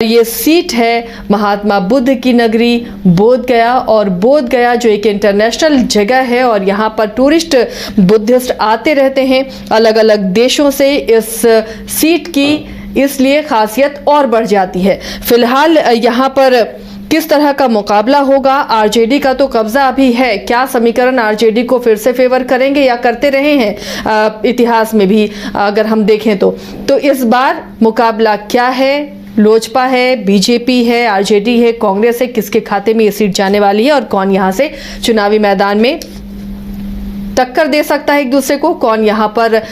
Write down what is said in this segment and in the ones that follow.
ये सीट है महात्मा बुद्ध की नगरी बोध गया। और बोध गया जो एक इंटरनेशनल जगह है और यहाँ पर टूरिस्ट बुद्धिस्ट आते रहते हैं अलग अलग देशों से। इस सीट की इसलिए खासियत और बढ़ जाती है। फिलहाल यहाँ पर किस तरह का मुकाबला होगा? आरजेडी का तो कब्जा अभी है। क्या समीकरण आरजेडी को फिर से फेवर करेंगे या करते रहे हैं इतिहास में भी अगर हम देखें तो इस बार मुकाबला क्या है? लोजपा है, बीजेपी है, आरजेडी है, कांग्रेस है, किसके खाते में ये सीट जाने वाली है और कौन यहां से चुनावी मैदान में टक्कर दे सकता है एक दूसरे को? कौन यहां पर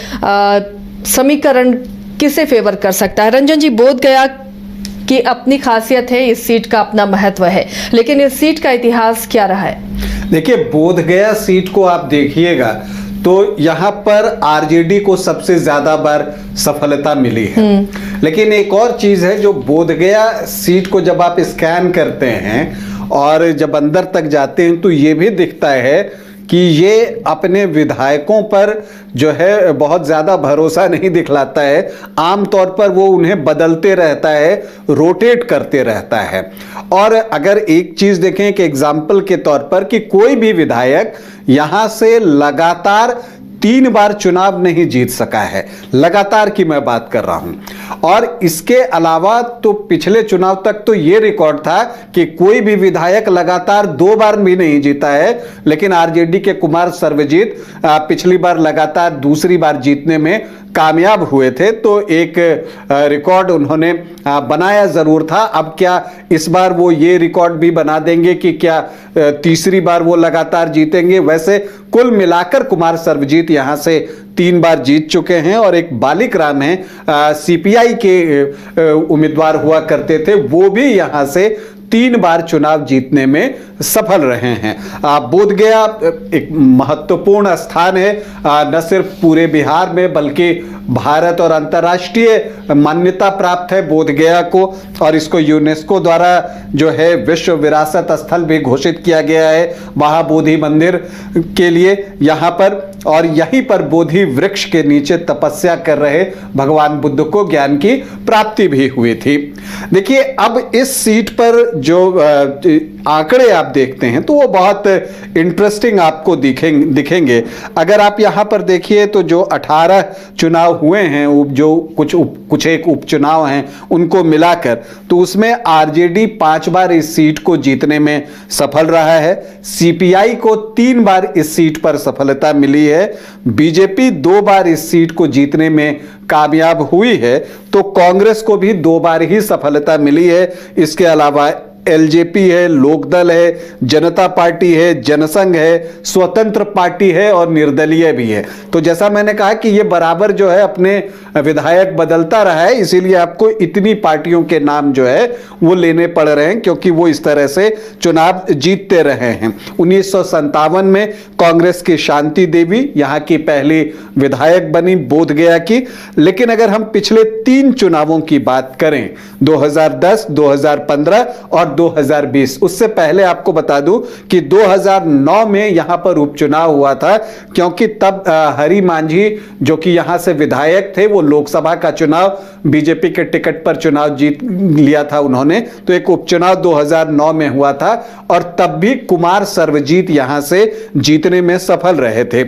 समीकरण किसे फेवर कर सकता है? रंजन जी, बोध गया की अपनी खासियत है, इस सीट का अपना महत्व है, लेकिन इस सीट का इतिहास क्या रहा है? देखिए, बोध गया सीट को आप देखिएगा तो यहां पर आरजेडी को सबसे ज्यादा बार सफलता मिली है। लेकिन एक और चीज है, जो बोध गया सीट को जब आप स्कैन करते हैं और जब अंदर तक जाते हैं तो ये भी दिखता है कि ये अपने विधायकों पर जो है बहुत ज़्यादा भरोसा नहीं दिखलाता है। आमतौर पर वो उन्हें बदलते रहता है, रोटेट करते रहता है। और अगर एक चीज़ देखें कि एग्जाम्पल के तौर पर कि कोई भी विधायक यहाँ से लगातार 3 बार चुनाव नहीं जीत सका है, लगातार की मैं बात कर रहा हूं। और इसके अलावा तो पिछले चुनाव तक तो यह रिकॉर्ड था कि कोई भी विधायक लगातार 2 बार भी नहीं जीता है। लेकिन आरजेडी के कुमार सर्वजीत पिछली बार लगातार दूसरी बार जीतने में कामयाब हुए थे। तो एक रिकॉर्ड उन्होंने बनाया जरूर था। अब क्या इस बार वो ये रिकॉर्ड भी बना देंगे कि क्या तीसरी बार वो लगातार जीतेंगे? वैसे कुल मिलाकर कुमार सर्वजीत यहां से 3 बार जीत चुके हैं। और एक बालिक राम है, सीपीआई के उम्मीदवार हुआ करते थे, वो भी यहां से 3 बार चुनाव जीतने में सफल रहे हैं। बोध गया एक महत्वपूर्ण स्थान है, न सिर्फ पूरे बिहार में बल्कि भारत और अंतर्राष्ट्रीय मान्यता प्राप्त है बोध गया को। और इसको यूनेस्को द्वारा जो है विश्व विरासत स्थल भी घोषित किया गया है महाबोधि मंदिर के लिए यहाँ पर। और यहीं पर बोधि वृक्ष के नीचे तपस्या कर रहे भगवान बुद्ध को ज्ञान की प्राप्ति भी हुई थी। देखिए, अब इस सीट पर जो आंकड़े आप देखते हैं तो वो बहुत इंटरेस्टिंग आपको दिखेंगे। अगर आप यहां पर देखिए तो जो 18 चुनाव हुए हैं, जो कुछ एक उपचुनाव हैं उनको मिलाकर, तो उसमें आरजेडी 5 बार इस सीट को जीतने में सफल रहा है। सीपीआई को 3 बार इस सीट पर सफलता मिली है। बीजेपी 2 बार इस सीट को जीतने में कामयाब हुई है। तो कांग्रेस को भी 2 बार ही सफलता मिली है। इसके अलावा एलजेपी है, लोकदल है, जनता पार्टी है, जनसंघ है, स्वतंत्र पार्टी है और निर्दलीय भी है। तो जैसा मैंने कहा कि ये बराबर जो है अपने विधायक बदलता रहा है, इसीलिए आपको इतनी पार्टियों के नाम जो है वो लेने पड़ रहे हैं, क्योंकि वो इस तरह से चुनाव जीतते रहे हैं। 1957 में कांग्रेस की शांति देवी यहाँ की पहली विधायक बनी बोध गया की। लेकिन अगर हम पिछले 3 चुनावों की बात करें, 2010, 2015 और 2020, उससे पहले आपको बता दूं कि 2009 में यहां पर उपचुनाव हुआ था, क्योंकि तब हरि मांझी जो कि यहां से विधायक थे, वो लोकसभा का चुनाव बीजेपी के टिकट पर चुनाव जीत लिया था उन्होंने। तो एक उपचुनाव 2009 में हुआ था और तब भी कुमार सर्वजीत यहां से जीतने में सफल रहे थे।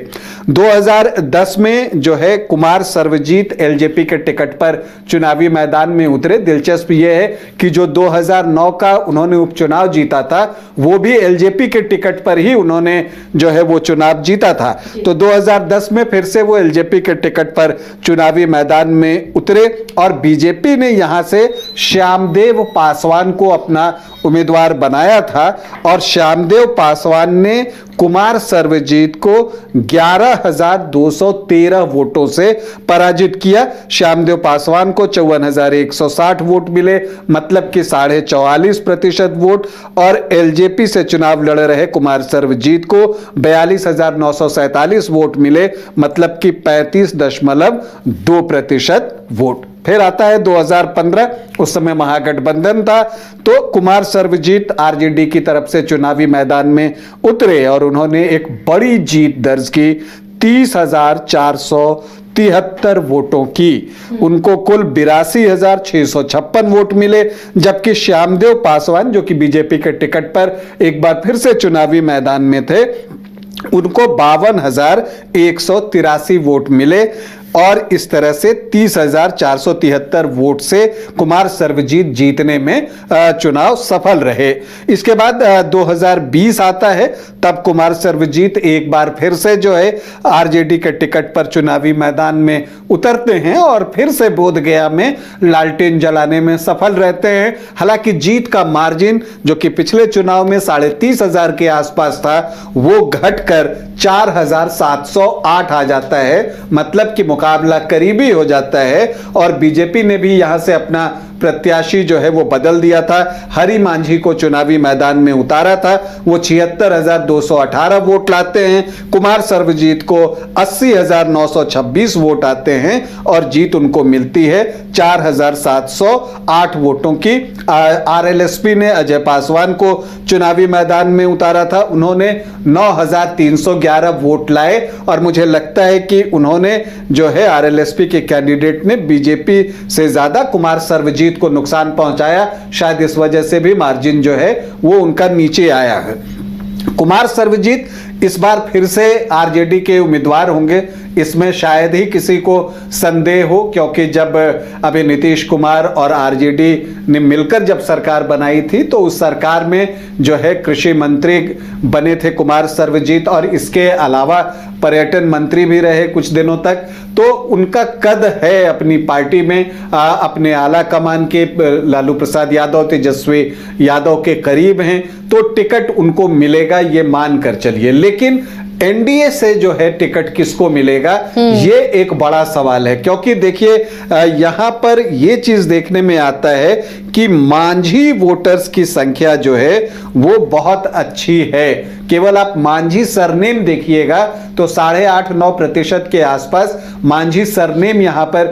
2010 में जो है कुमार सर्वजीत एलजेपी के टिकट पर चुनावी मैदान में उतरे। दिलचस्प यह है कि जो 2009 का उन्होंने उपचुनाव जीता था वो भी एलजेपी के टिकट पर ही उन्होंने जो है वो चुनाव जीता था। तो 2010 में फिर से वो एलजेपी के टिकट पर चुनावी मैदान में उतरे और बीजेपी ने यहां से श्यामदेव पासवान को अपना उम्मीदवार बनाया था। और श्यामदेव पासवान ने कुमार सर्वजीत को 11,213 वोटों से पराजित किया। श्यामदेव पासवान को 54,160 वोट मिले, मतलब कि 44.5% वोट। और एलजेपी से चुनाव लड़ रहे कुमार सर्वजीत को 42,947 वोट मिले, मतलब कि 35.2% वोट। फिर आता है 2015, उस समय महागठबंधन था। तो कुमार सर्वजीत आरजेडी की तरफ से चुनावी मैदान में उतरे और उन्होंने एक बड़ी जीत दर्ज की, 30,400 73 वोटों की। उनको कुल 82,656 वोट मिले, जबकि श्यामदेव पासवान जो कि बीजेपी के टिकट पर एक बार फिर से चुनावी मैदान में थे, उनको 52,183 वोट मिले और इस तरह से 30,473 वोट से कुमार सर्वजीत जीतने में चुनाव सफल रहे। इसके बाद 2020 आता है, तब कुमार सर्वजीत एक बार फिर से जो है आरजेडी के टिकट पर चुनावी मैदान में उतरते हैं और फिर से बोधगया में लालटेन जलाने में सफल रहते हैं। हालांकि जीत का मार्जिन जो कि पिछले चुनाव में 30,500 के आसपास था, वो घटकर 4,708 आ जाता है, मतलब कि मुकाबला करीबी हो जाता है। और बीजेपी ने भी यहां से अपना प्रत्याशी जो है वो बदल दिया था, हरि मांझी को चुनावी मैदान में उतारा था। वो 76,218 वोट लाते हैं, कुमार सर्वजीत को 80,926 वोट आते हैं और जीत उनको मिलती है 4,708 वोटों की। आरएलएसपी ने अजय पासवान को चुनावी मैदान में उतारा था, उन्होंने 9,311 वोट लाए और मुझे लगता है कि उन्होंने जो है आरएलएसपी के कैंडिडेट ने बीजेपी से ज्यादा कुमार सर्वजीत को नुकसान पहुंचाया। शायद इस वजह से भी मार्जिन जो है वो उनका नीचे आया है। कुमार सर्वजीत इस बार फिर से आरजेडी के उम्मीदवार होंगे, इसमें शायद ही किसी को संदेह हो, क्योंकि जब अभी नीतीश कुमार और आरजेडी ने मिलकर जब सरकार बनाई थी तो उस सरकार में जो है कृषि मंत्री बने थे कुमार सर्वजीत और इसके अलावा पर्यटन मंत्री भी रहे कुछ दिनों तक। तो उनका कद है अपनी पार्टी में, अपने आला कमान के लालू प्रसाद यादव, तेजस्वी यादव के करीब हैं, तो टिकट उनको मिलेगा ये मानकर चलिए। लेकिन एनडीए से जो है टिकट किसको मिलेगा, ये एक बड़ा सवाल है। क्योंकि देखिए यहां पर ये चीज देखने में आता है कि मांझी वोटर्स की संख्या जो है वो बहुत अच्छी है। केवल आप मांझी सरनेम देखिएगा तो 8.5-9% के आसपास मांझी सरनेम यहां पर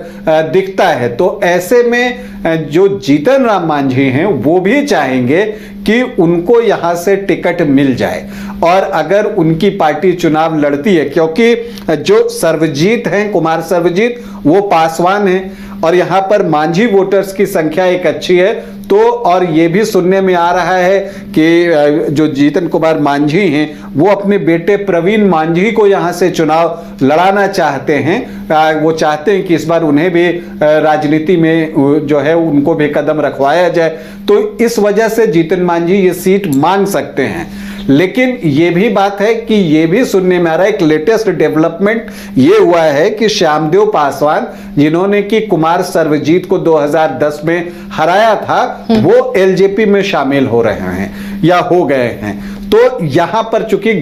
दिखता है। तो ऐसे में जो जीतन राम मांझी हैं वो भी चाहेंगे कि उनको यहां से टिकट मिल जाए और अगर उनकी पार्टी चुनाव लड़ती है, क्योंकि जो सर्वजीत हैं कुमार सर्वजीत वो पासवान हैं और यहां पर मांझी वोटर्स की संख्या एक अच्छी है। तो और ये भी सुनने में आ रहा है कि जो जीतन कुमार मांझी हैं वो अपने बेटे प्रवीण मांझी को यहां से चुनाव लड़ाना चाहते हैं। वो चाहते हैं कि इस बार उन्हें भी राजनीति में जो है उनको भी कदम रखवाया जाए। तो इस वजह से जीतन मांझी ये सीट मांग सकते हैं। लेकिन ये भी बात है कि ये भी सुनने में आ रहा है, एक लेटेस्ट डेवलपमेंट ये हुआ है कि श्यामदेव पासवान जिन्होंने कि कुमार सर्वजीत को 2010 में हराया था, वो एलजेपी में शामिल हो रहे हैं या हो गए हैं। तो यहां पर चूंकि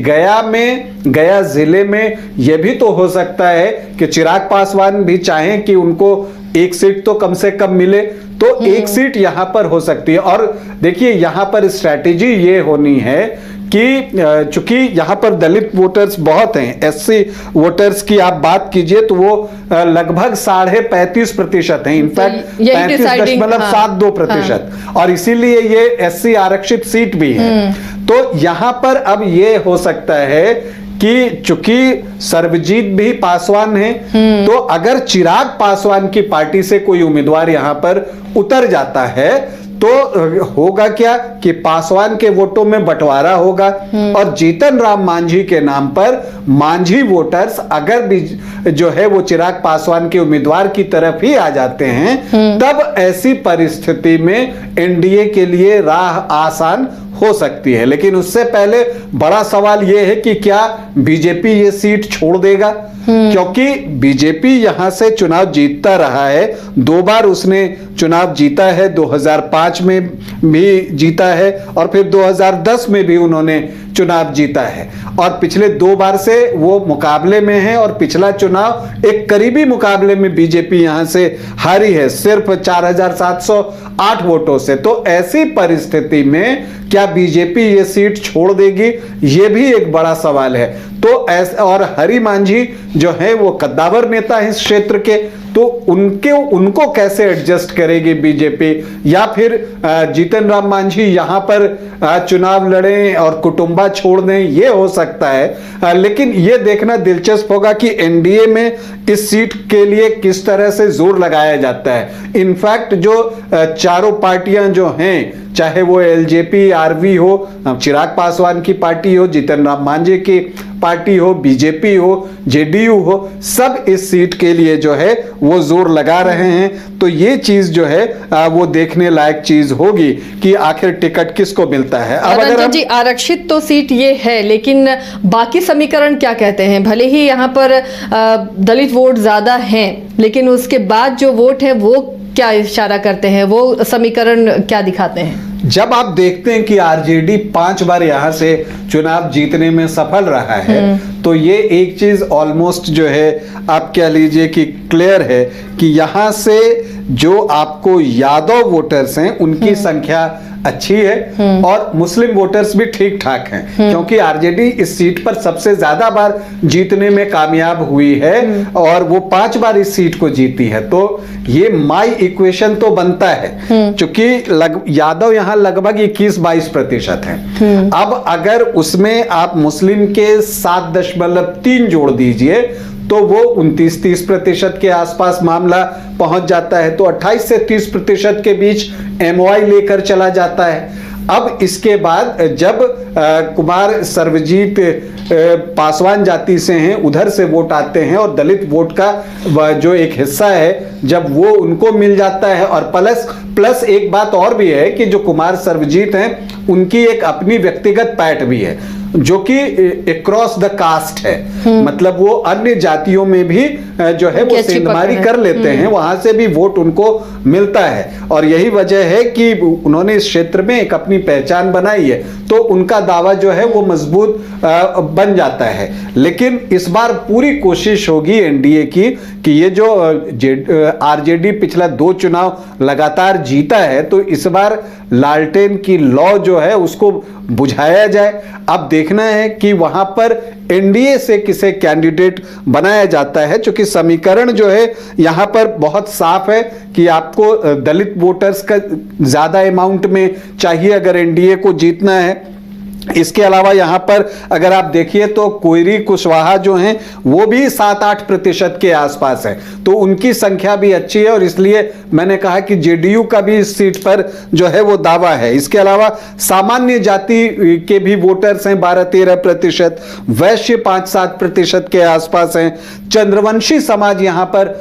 गया जिले में यह भी तो हो सकता है कि चिराग पासवान भी चाहें कि उनको एक सीट तो कम से कम मिले, तो एक सीट यहां पर हो सकती है। और देखिए यहां पर स्ट्रैटेजी ये होनी है कि चूंकि यहां पर दलित वोटर्स बहुत हैं, एससी वोटर्स की आप बात कीजिए तो वो लगभग 35.5% हैं, इनफैक्ट 35.72%, और इसीलिए ये एससी आरक्षित सीट भी है। तो यहां पर अब ये हो सकता है कि चूंकि सर्वजीत भी पासवान है, तो अगर चिराग पासवान की पार्टी से कोई उम्मीदवार यहां पर उतर जाता है तो होगा क्या कि पासवान के वोटों में बंटवारा होगा और जीतन राम मांझी के नाम पर मांझी वोटर्स अगर भी जो है वो चिराग पासवान के उम्मीदवार की तरफ ही आ जाते हैं, तब ऐसी परिस्थिति में एनडीए के लिए राह आसान हो सकती है। लेकिन उससे पहले बड़ा सवाल यह है कि क्या बीजेपी ये सीट छोड़ देगा, क्योंकि बीजेपी यहां से चुनाव जीतता रहा है, 2 बार उसने चुनाव जीता है, 2005 में भी जीता है और फिर 2010 में भी उन्होंने चुनाव जीता है और पिछले 2 बार से वो मुकाबले में है और पिछला चुनाव एक करीबी मुकाबले में बीजेपी यहां से हारी है सिर्फ 4,708 वोटों से। तो ऐसी परिस्थिति में क्या बीजेपी ये सीट छोड़ देगी, ये भी एक बड़ा सवाल है। तो ऐसे और हरि मांझी जो है वो कद्दावर नेता है इस क्षेत्र के, तो उनको कैसे एडजस्ट करेगी बीजेपी, या फिर जीतन राम मांझी यहां पर चुनाव लड़ें और कुटुंबा छोड़ दें, ये हो सकता है। लेकिन ये देखना दिलचस्प होगा कि एनडीए में इस सीट के लिए किस तरह से जोर लगाया जाता है। इनफैक्ट जो चारों पार्टियां जो हैं, चाहे वो एलजेपी, आरवी हो, चिराग पासवान की पार्टी हो, जीतन राम मांझी की पार्टी हो, बीजेपी हो, जेडीयू हो, सब इस सीट के लिए जो है वो जोर लगा रहे हैं। तो ये चीज जो है वो देखने लायक चीज होगी कि आखिर टिकट किसको मिलता है। अब अगर रंजन जी, आरक्षित तो सीट ये है, लेकिन बाकी समीकरण क्या कहते हैं? भले ही यहाँ पर दलित वोट ज्यादा हैं, लेकिन उसके बाद जो वोट है वो क्या इशारा करते हैं, वो समीकरण क्या दिखाते हैं? जब आप देखते हैं कि आरजेडी 5 बार यहां से चुनाव जीतने में सफल रहा है, तो ये एक चीज ऑलमोस्ट जो है आप कह लीजिए कि क्लियर है कि यहां से जो आपको यादव वोटर्स हैं उनकी संख्या अच्छी है और मुस्लिम वोटर्स भी ठीक ठाक हैं, क्योंकि आरजेडी इस सीट पर सबसे ज्यादा बार जीतने में कामयाब हुई है और वो 5 बार इस सीट को जीती है। तो ये माई इक्वेशन तो बनता है, क्योंकि यादव यहां लगभग 21-22% हैं। अब अगर उसमें आप मुस्लिम के 7.3 जोड़ दीजिए तो वो 29-30% के आसपास मामला पहुंच जाता है। तो 28 से 30% के बीच एमओआई लेकर चला जाता है। अब इसके बाद जब कुमार सर्वजीत पासवान जाति से हैं, उधर से वोट आते हैं और दलित वोट का जो एक हिस्सा है जब वो उनको मिल जाता है, और प्लस एक बात और भी है कि जो कुमार सर्वजीत हैं उनकी एक अपनी व्यक्तिगत पैठ भी है जो कि अक्रॉस द कास्ट है, मतलब वो अन्य जातियों में भी जो है वो सेंधमारी कर लेते हैं, वहां से भी वोट उनको मिलता है। और यही वजह है कि उन्होंने इस क्षेत्र में एक अपनी पहचान बनाई है, तो उनका दावा जो है वो मजबूत बन जाता है। लेकिन इस बार पूरी कोशिश होगी एनडीए की कि ये जो आरजेडी पिछला 2 चुनाव लगातार जीता है, तो इस बार लालटेन की लौ जो है उसको बुझाया जाए। अब देखना है कि वहां पर एनडीए से किसे कैंडिडेट बनाया जाता है, क्योंकि समीकरण जो है यहां पर बहुत साफ है कि आपको दलित वोटर्स का ज्यादा अमाउंट में चाहिए अगर एनडीए को जीतना है। इसके अलावा यहां पर अगर आप देखिए तो कोयरी कुशवाहा जो हैं वो भी 7-8% के आसपास है, तो उनकी संख्या भी अच्छी है और इसलिए मैंने कहा कि जेडीयू का भी इस सीट पर जो है वो दावा है। इसके अलावा सामान्य जाति के भी वोटर्स हैं 12-13%, वैश्य 5-7% के आसपास हैं, चंद्रवंशी समाज यहां पर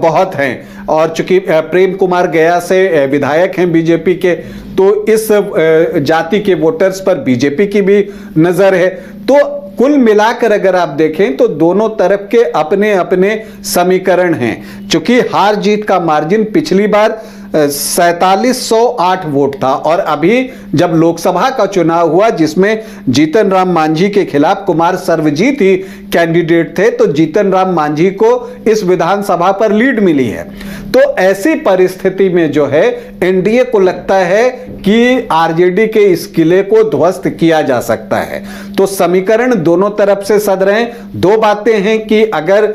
बहुत हैं, और चूंकि प्रेम कुमार गया से विधायक हैं बीजेपी के, तो इस जाति के वोटर्स पर बीजेपी की भी नजर है। तो कुल मिलाकर अगर आप देखें तो दोनों तरफ के अपने अपने समीकरण हैं। चूंकि हार जीत का मार्जिन पिछली बार 4708 वोट था, और अभी जब लोकसभा का चुनाव हुआ जिसमें जीतन राम मांझी के खिलाफ कुमार सर्वजीत ही कैंडिडेट थे, तो जीतन राम मांझी को इस विधानसभा पर लीड मिली है। तो ऐसी परिस्थिति में जो है एनडीए को लगता है कि आरजेडी के इस किले को ध्वस्त किया जा सकता है। तो समीकरण दोनों तरफ से सद रहे हैं। 2 बातें हैं कि अगर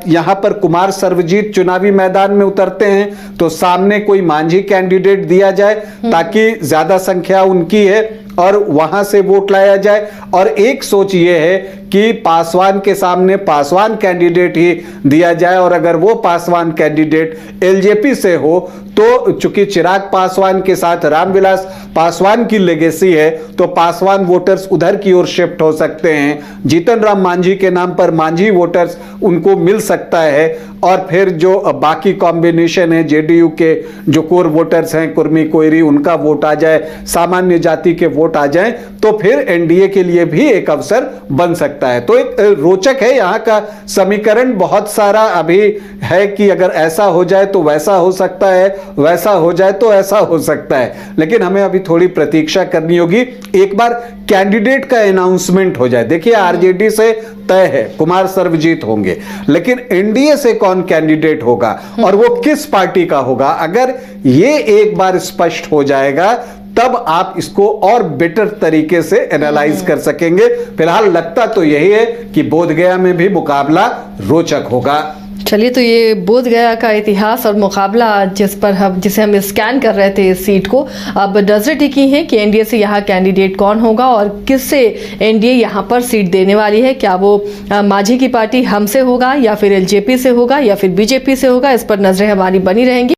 यहां पर कुमार सर्वजीत चुनावी मैदान में उतरते हैं तो सामने कोई मांझी कैंडिडेट दिया जाए ताकि ज्यादा संख्या उनकी है और वहां से वोट लाया जाए, और एक सोच ये है कि पासवान के सामने पासवान कैंडिडेट ही दिया जाए, और अगर वो पासवान कैंडिडेट एलजेपी से हो तो चूंकि चिराग पासवान के साथ रामविलास पासवान की लेगेसी है तो पासवान वोटर्स उधर की ओर शिफ्ट हो सकते हैं, जीतन राम मांझी के नाम पर मांझी वोटर्स उनको मिल सकता है, और फिर जो बाकी कॉम्बिनेशन है जेडीयू के जो कोर वोटर्स हैं कुर्मी कोयरी उनका वोट आ जाए, सामान्य जाति के वोट आ जाए, तो फिर एनडीए के लिए भी एक अवसर बन सकता है। तो एक रोचक है यहाँ का समीकरण, बहुत सारा अभी है कि अगर ऐसा हो जाए तो वैसा हो सकता है, वैसा हो जाए तो ऐसा हो सकता है, लेकिन हमें अभी थोड़ी प्रतीक्षा करनी होगी। एक बार कैंडिडेट का अनाउंसमेंट हो जाए, देखिए आरजेडी से तय है कुमार सर्वजीत होंगे, लेकिन एनडीए से कौन कैंडिडेट होगा और वो किस पार्टी का होगा, अगर ये एक बार स्पष्ट हो जाएगा तब आप इसको और बेटर तरीके से एनालाइज कर सकेंगे। फिलहाल लगता तो यही है कि बोधगया में भी मुकाबला रोचक होगा। चलिए, तो ये बोध गया का इतिहास और मुकाबला जिसे हम स्कैन कर रहे थे इस सीट को, अब नजरें टिकी हैं कि एनडीए से यहाँ कैंडिडेट कौन होगा और किससे एनडीए यहाँ पर सीट देने वाली है। क्या वो मांझी की पार्टी हमसे होगा या फिर एलजेपी से होगा या फिर बीजेपी से होगा, इस पर नजरें हमारी बनी रहेंगी।